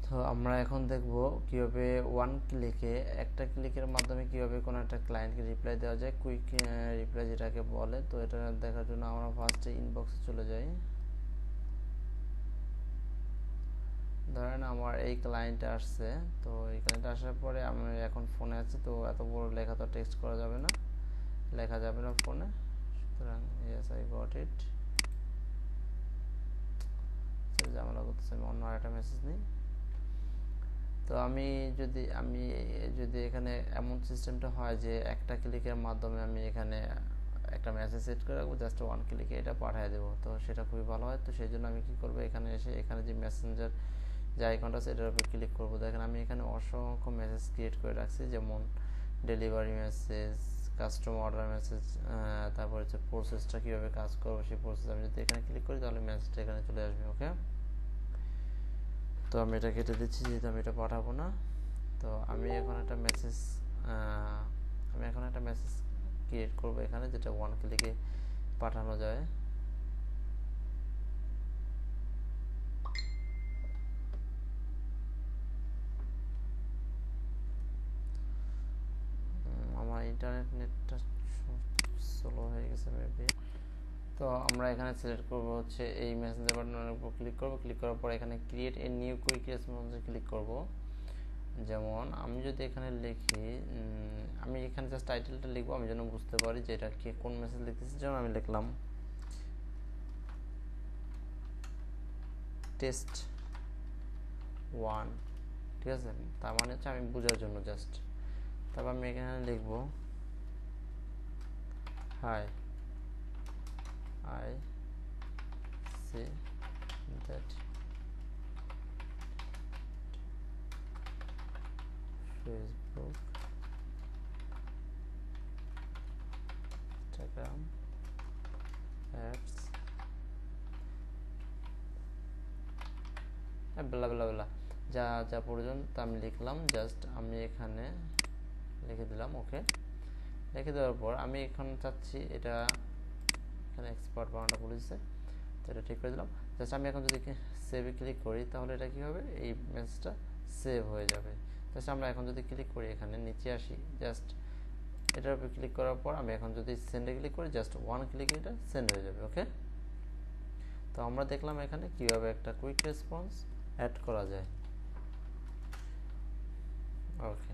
তো আমরা এখন দেখব কিভাবে ওয়ান ক্লিকে, একটা ক্লিকের মাধ্যমে কিভাবে কোনো একটা ক্লায়েন্টকে রিপ্লাই দেওয়া যায়, কুইক রিপ্লাই যেটাকে বলে। তো এটা দেখার জন্য আমরা ফার্স্টে ইনবক্সে চলে যাই। ধরেন আমার এই ক্লায়েন্ট আসছে, তো এই ক্লায়েন্ট আসার পরে আমি এখন ফোনে আছি, তো এত বড় লেখা তো টেক্সট করা যাবে না, লেখা যাবে না ফোনে, সুতরাং ইয়েস আই গট ইট। ঝামেলা করতেছে, আমি অন্য আরেকটা মেসেজ নিই। তো আমি যদি এখানে এমন সিস্টেমটা হয় যে একটা ক্লিকের মাধ্যমে আমি এখানে একটা মেসেজ সেট করে রাখবো, জাস্ট ওয়ান ক্লিকে এটা পাঠিয়ে দেবো, তো সেটা খুবই ভালো হয়। তো সেই জন্য আমি কি করবো, এখানে এসে এখানে যে মেসেঞ্জার যে আইকনটা আছে এটার উপর ক্লিক করবো। দেখেন আমি এখানে অসংখ্য মেসেজ ক্রিয়েট করে রাখছি, যেমন delivery message, customer order message, তারপর হচ্ছে প্রসেসটা কীভাবে কাজ করবো সেই প্রসেস। আমি যদি এখানে ক্লিক করি তাহলে মেসেজটা এখানে চলে আসবে। ওকে, তো আমি এটা কেটে দিচ্ছি যেহেতু আমি এটা পাঠাবো না। তো আমি এখন একটা মেসেজ ক্রিয়েট করবো এখানে, যেটা ওয়ান ক্লিকে পাঠানো যায়। আমার ইন্টারনেট নেটটা স্লো হয়ে গেছে মেবি। তো আমরা এখানে সিলেক্ট করব হচ্ছে এই মেসেঞ্জার বাটনের উপর ক্লিক করব। ক্লিক করার পর এখানে ক্রিয়েট এ নিউ কুইক রেসপন্সে ক্লিক করব। যেমন আমি যদি এখানে লিখি, আমি এখানে জাস্ট টাইটেলটা লিখবো আমি যেন বুঝতে পারি যে এটা কে কোন মেসেজ লিখতেছি। যেমন আমি লিখলাম টেস্ট 1, ঠিক আছে, তার মানে হচ্ছে আমি বোঝার জন্য জাস্ট। তারপর আমি এখানে লিখবো high, I see that Facebook, Instagram ads blah blah blah যা যা প্রয়োজন তা আমি লিখলাম, জাস্ট আমি এখানে লিখে দিলাম। ওকে, লিখে দেওয়ার পর আমি এখন চাচ্ছি এটা এখানে এক্সপার্ট বানানটা বলেছে, তো এটা ঠিক করে দিলাম। জাস্ট আমি এখন যদি সেভে ক্লিক করি তাহলে এটা কি হবে, এই মেসেজটা সেভ হয়ে যাবে। জাস্ট আমরা এখন যদি ক্লিক করি এখানে নিচে আসি, জাস্ট এটার উপর ক্লিক করার পর আমি এখন যদি সেন্ডে ক্লিক করি, জাস্ট ওয়ান ক্লিক এটা সেন্ড হয়ে যাবে। ওকে, তো আমরা দেখলাম এখানে কিভাবে একটা কুইক রেসপন্স অ্যাড করা যায়। ওকে।